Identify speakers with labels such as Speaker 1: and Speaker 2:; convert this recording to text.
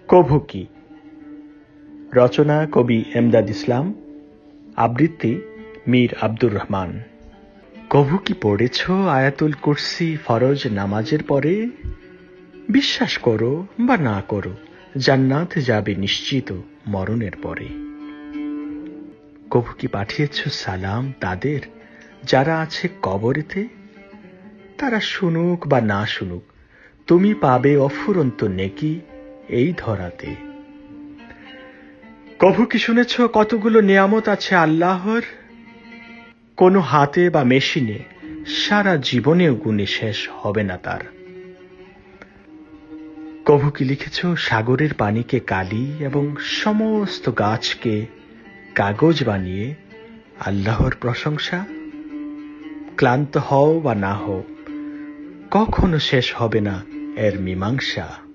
Speaker 1: কভু কি? রচনা কবি এমদাদ ইসলাম, আবৃত্তি মীর আব্দুর রহমান। কভু কি পড়েছ আয়াতুল কুরসি ফরজ নামাজের পরে? বিশ্বাস করো বা না করো, জান্নাত যাবে নিশ্চিত মরণের পরে। কভু কি পাঠিয়েছ সালাম তাদের যারা আছে কবরেতে? তারা শুনুক বা না শুনুক, তুমি পাবে অফুরন্ত নেকি এই ধরাতে। কভু কি শুনেছ কতগুলো নিয়ামত আছে আল্লাহর? কোনো হাতে বা মেশিনে সারা জীবনেও গুণে শেষ হবে না তার। কভু কি লিখেছ সাগরের পানিকে কালি এবং সমস্ত গাছকে কাগজ বানিয়ে আল্লাহর প্রশংসা? ক্লান্ত হও বা না হও, কখনো শেষ হবে না এর মীমাংসা।